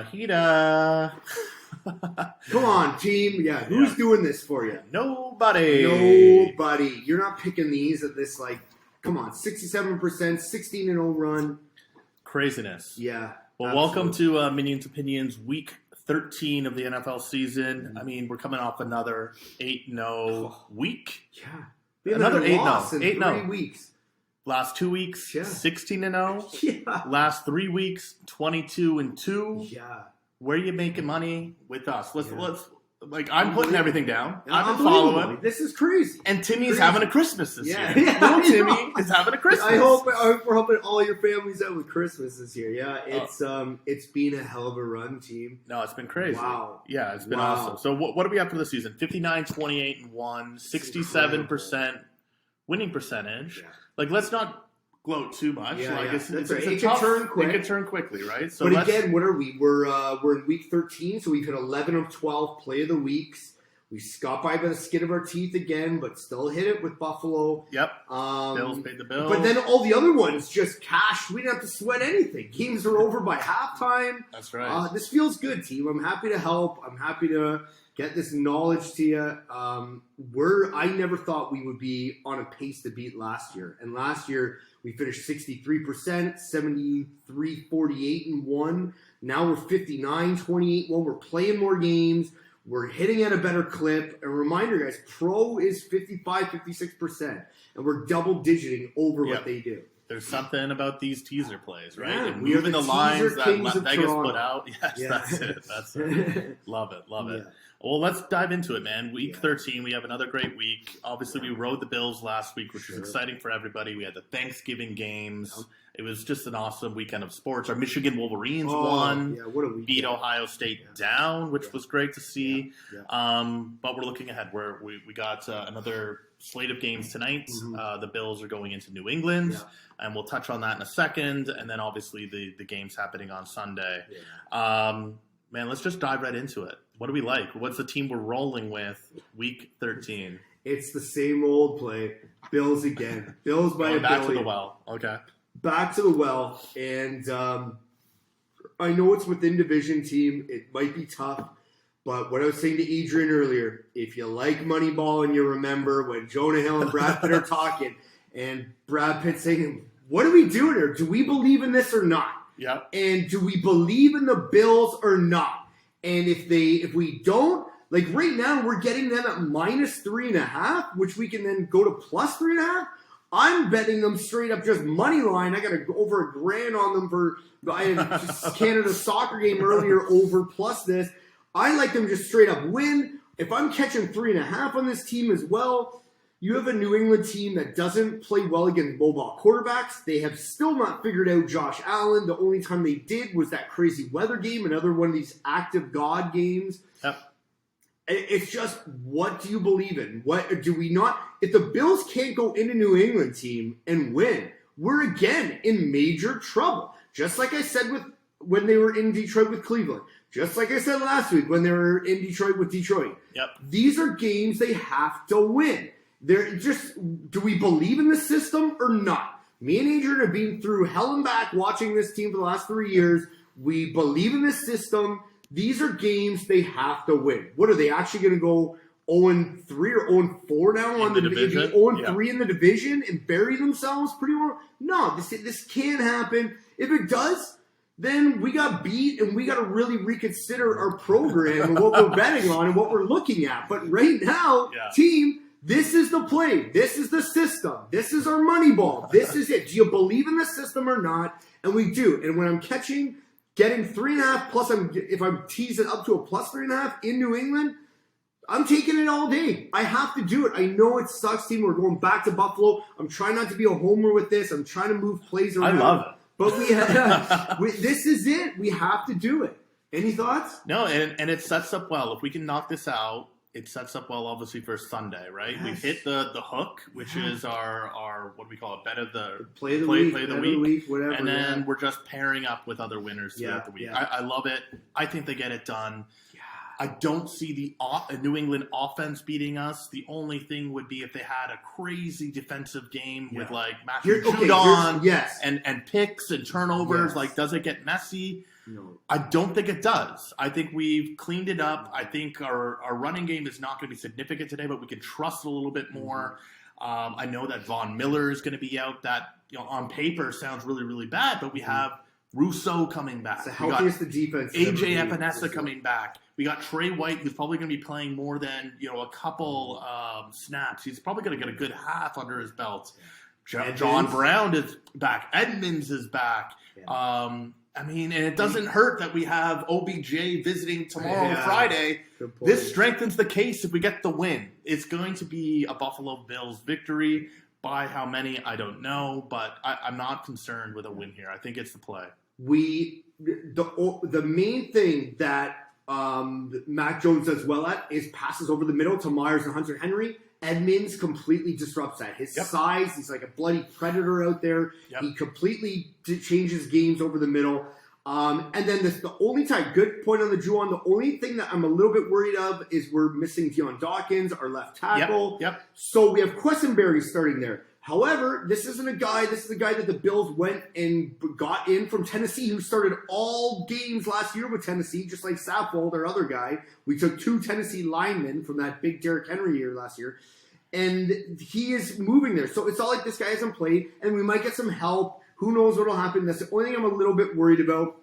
Yamahita. Come on, team. Yeah, who's doing this for you? Nobody. Nobody. You're not picking these at this, come on, 67%, 16-0 run. Craziness. Yeah. Well, welcome to Minions Opinions, week 13 of the NFL season. I mean, we're coming off another 8-0 week. Yeah. Another 8-0 in 3 weeks. Last 2 weeks, 16-0. Yeah. Last 3 weeks, 22-2. Yeah. Where are you making money with us? Let's I'm putting everything down. I've been Unbelievable. following. This is crazy. And Timmy's having a Christmas this year. Yeah, Little Timmy is having a Christmas. I hope we're helping all your families out with Christmas this year. Yeah, it's been a hell of a run, team. No, it's been crazy. Wow. Yeah, it's been awesome. So what do we have for the season? 59, 28, 1, 67% winning percentage. Yeah. Let's not gloat too much. It can turn quick. It can turn quickly, right? So but again, what are we? We're in week 13, so we've hit 11 of 12 play of the weeks. We got by the skin of our teeth again, but still hit it with Buffalo. Yep. Bills paid the bill. But then all the other ones just cash. We didn't have to sweat anything. Games are over by halftime. That's right. This feels good, team. I'm happy to help. I'm happy to get this knowledge to you. I never thought we would be on a pace to beat last year. And last year, we finished 63%, 73, 48, and 1. Now we're 59, 28, 1. We're playing more games. We're hitting at a better clip. A reminder, guys, pro is 55, 56%. And we're double-digiting over what they do. There's something about these teaser plays, right? Yeah, and moving the lines that Vegas put out. Yes, yeah. That's it. Love it. Yeah. Well, let's dive into it, man. Week 13, we have another great week. Obviously, we rode the Bills last week, which was exciting for everybody. We had the Thanksgiving games. It was just an awesome weekend of sports. Our Michigan Wolverines won. Yeah, what a weekend. Beat Ohio State down, which was great to see. Yeah. But we're looking ahead. We got another slate of games tonight. Mm-hmm. The Bills are going into New England. Yeah. And we'll touch on that in a second. And then, obviously, the game's happening on Sunday. Yeah. Man, let's just dive right into it. What do we like? What's the team we're rolling with week 13? It's the same old play. Bills again. Bills by a billion. Back to the well. Okay. Back to the well. And I know it's within division, team. It might be tough. But what I was saying to Adrian earlier, if you like Moneyball and you remember when Jonah Hill and Brad Pitt are talking and Brad Pitt saying, what are we doing here? Do we believe in this or not? Yeah. And do we believe in the Bills or not? And if we don't, right now we're getting them at minus 3.5, which we can then go to plus 3.5. I'm betting them straight up just money line. I got to go over $1,000 on them for I had just Canada soccer game earlier over plus this. I like them just straight up win. If I'm catching 3.5 on this team as well, you have a New England team that doesn't play well against mobile quarterbacks. They have still not figured out Josh Allen. The only time they did was that crazy weather game, another one of these active God games. Yep. It's just, what do you believe in? What do we not? If the Bills can't go into New England, team, and win, we're again in major trouble. Just like I said when they were in Detroit with Cleveland. Just like I said last week when they were in Detroit with Detroit. Yep. These are games they have to win. Do we believe in the system or not? Me and Adrian have been through hell and back watching this team for the last 3 years. We believe in this system. These are games they have to win. What are they actually going to go 0-3 or 0-4 now on the division? 0-3 in the division and bury themselves pretty well? No, this can't happen. If it does, then we got beat and we got to really reconsider our program and what we're betting on and what we're looking at. But right now, team, this is the play. This is the system. This is our money ball. This is it. Do you believe in the system or not? And we do. And when I'm getting 3.5 plus, if I'm teasing up to a plus 3.5 in New England, I'm taking it all day. I have to do it. I know it sucks, team. We're going back to Buffalo. I'm trying not to be a homer with this. I'm trying to move plays around. I love it. But this is it. We have to do it. Any thoughts? No, and it sets up well. If we can knock this out, it sets up well, obviously, for Sunday, right? Yes. We've hit the hook, which is our what do we call it? Bet of the play of the week, whatever. And then we're just pairing up with other winners throughout the week. I love it. I think they get it done. I don't see the New England offense beating us. The only thing would be if they had a crazy defensive game with like Matthew Judon and picks and turnovers. Like, does it get messy? No. I don't think it does. I think we've cleaned it up. I think our running game is not going to be significant today, but we can trust it a little bit more. I know that Von Miller is going to be out. That, on paper sounds really, really bad, but we have Rousseau coming back. It's the healthiest the defense. AJ Epinesa coming back. We got Trey White, who's probably going to be playing more than a couple snaps. He's probably going to get a good half under his belt. John Brown is back. Edmonds is back. And it doesn't hurt that we have OBJ visiting tomorrow, Friday. This strengthens the case if we get the win. It's going to be a Buffalo Bills victory. By how many, I don't know, but I'm not concerned with a win here. I think it's the play. The main thing that Mac Jones does well at is passes over the middle to Myers and Hunter Henry. Edmonds completely disrupts that. His size, he's like a bloody predator out there. He completely changes games over the middle. And then the only time, good point on the Juwan, the only thing that I'm a little bit worried of is we're missing Deion Dawkins, our left tackle. So we have Quessenberry starting there. However, this is the guy that the Bills went and got in from Tennessee, who started all games last year with Tennessee, just like Saffold, our other guy. We took 2 Tennessee linemen from that big Derrick Henry year last year, and he is moving there. So it's not like this guy hasn't played, and we might get some help. Who knows what will happen? That's the only thing I'm a little bit worried about.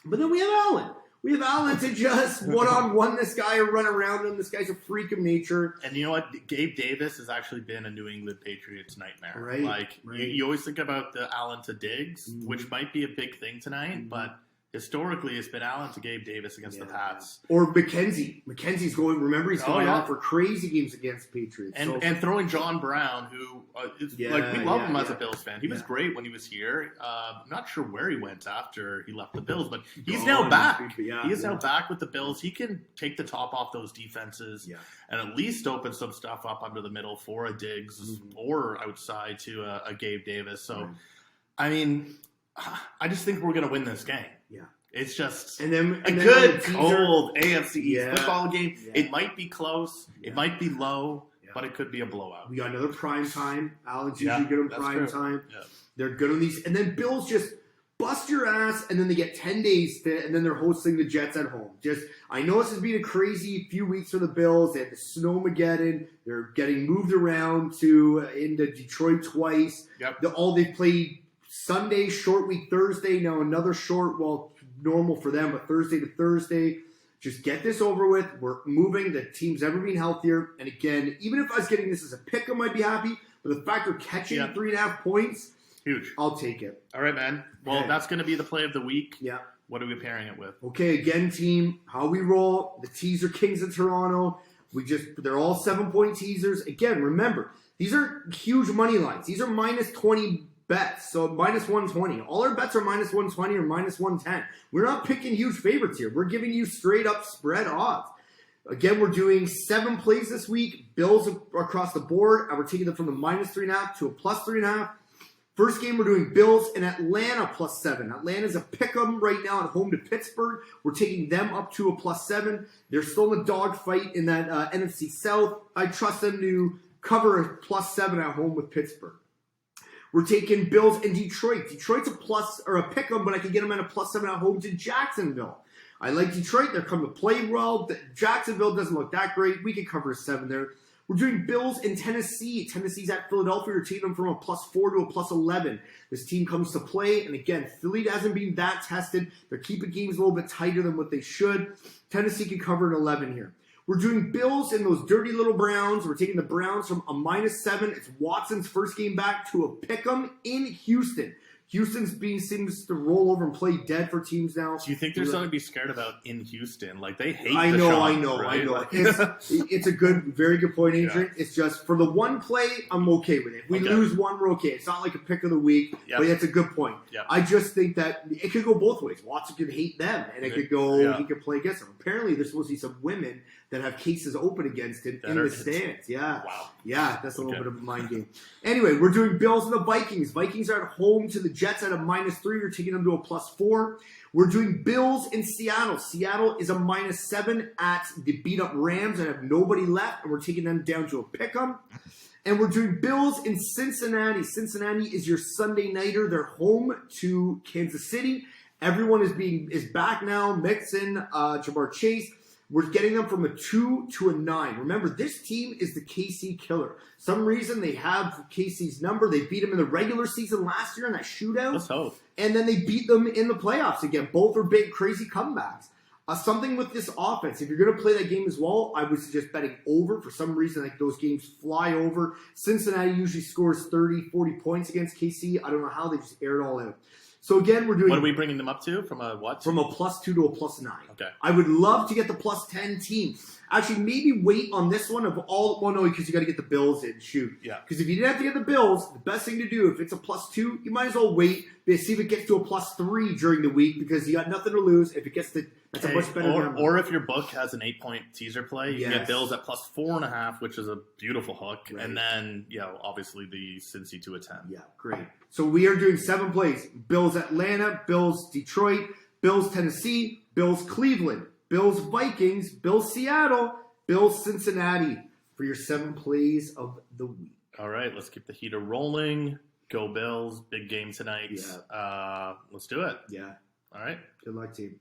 But then we have Allen. We have Allen to just one-on-one this guy or run around him. This guy's a freak of nature. And you know what? Gabe Davis has actually been a New England Patriots nightmare. You always think about the Allen to Diggs, which might be a big thing tonight, but historically it's been Allen to Gabe Davis against the Pats. Or McKenzie. McKenzie's going, remember, he's going out for crazy games against Patriots. And throwing John Brown, who, we love him as a Bills fan. He was great when he was here. I'm not sure where he went after he left the Bills, but he's now back. He is now back with the Bills. He can take the top off those defenses and at least open some stuff up under the middle for a Diggs or outside to a Gabe Davis. So, I just think we're going to win this game. It's just a good, cold AFC East football game. It might be close. It might be low, but it could be a blowout. We got another prime time. Allen's usually good on prime time. They're good on these. And then Bills just bust your ass, and then they get 10 days, and then they're hosting the Jets at home. I know this has been a crazy few weeks for the Bills. They had the Snowmageddon. They're getting moved around into Detroit twice. They've played Sunday, short week Thursday, now another short, normal for them, but Thursday to Thursday. Just get this over with. We're moving. The team's ever been healthier. And again, even if I was getting this as a pick, I might be happy. But the fact we're catching 3.5 points, huge. I'll take it. All right, man. Well, that's going to be the play of the week. What are we pairing it with? Okay, again, team, how we roll. The teaser kings of Toronto. They're all 7-point teasers. Again, remember, these are huge money lines. These are minus 20 bets, so minus 120. All our bets are minus 120 or minus 110. We're not picking huge favorites here. We're giving you straight up spread odds. Again, we're doing 7 plays this week. Bills across the board, and we're taking them from the minus 3.5 to a plus 3.5. First game, we're doing Bills in Atlanta plus 7. Atlanta's a pick'em right now at home to Pittsburgh. We're taking them up to a plus 7. They're still in a dogfight in that NFC South. I trust them to cover a plus 7 at home with Pittsburgh. We're taking Bills in Detroit. Detroit's a plus or a pick 'em, but I can get them at a plus 7 at home to Jacksonville. I like Detroit. They're coming to play well. Jacksonville doesn't look that great. We can cover a 7 there. We're doing Bills in Tennessee. Tennessee's at Philadelphia. We're taking them from a plus 4 to a plus 11. This team comes to play. And again, Philly hasn't been that tested. They're keeping games a little bit tighter than what they should. Tennessee can cover an 11 here. We're doing Bills in those dirty little Browns. We're taking the Browns from a minus 7. It's Watson's first game back to a pick'em in Houston. Houston's seems to roll over and play dead for teams now. Do you think there's something to be scared about in Houston? Like, they hate I know. It's a very good point, Adrian. It's just for the one play, I'm okay with it. If we lose one, we're okay. It's not like a pick of the week, but that's a good point. I just think that it could go both ways. Watson could hate them, and it could go, he could play against them. Apparently, there's supposed to be some women that have cases open against him in the stands. Yeah. Wow. Yeah, that's a little bit of a mind game. Anyway, we're doing Bills and the Vikings. Vikings are at home to the Jets at a -3. You're taking them to a +4. We're doing Bills in Seattle. Seattle is a -7 at the beat-up Rams and have nobody left, and we're taking them down to a pick-em. And we're doing Bills in Cincinnati. Cincinnati is your Sunday nighter. They're home to Kansas City. Everyone is back now. Mixon, Jamar Chase. We're getting them from a 2 to a 9. Remember, this team is the KC killer. Some reason they have KC's number. They beat them in the regular season last year in that shootout. Let's hope. And then they beat them in the playoffs again. Both are big, crazy comebacks. Something with this offense, if you're going to play that game as well, I would suggest betting over. For some reason, like those games fly over. Cincinnati usually scores 30, 40 points against KC. I don't know how. They just air it all out. So again, we're doing... What are we bringing them up to? From a what? From a +2 to a +9. Okay. I would love to get the +10 team. Actually, maybe wait on this one of all... Well, no, because you got to get the Bills in. Shoot. Yeah. Because if you didn't have to get the Bills, the best thing to do, if it's a +2, you might as well wait. See if it gets to a +3 during the week because you got nothing to lose. If it gets to... That's a much better number. Or if your book has an 8-point teaser play, you can get Bills at +4.5, which is a beautiful hook. Right. And then, obviously the Cincy to a 10. Yeah, great. So we are doing 7 plays. Bills Atlanta, Bills Detroit, Bills Tennessee, Bills Cleveland, Bills Vikings, Bills Seattle, Bills Cincinnati for your 7 plays of the week. All right, let's keep the heater rolling. Go Bills. Big game tonight. Yeah. Let's do it. Yeah. All right. Good luck, team.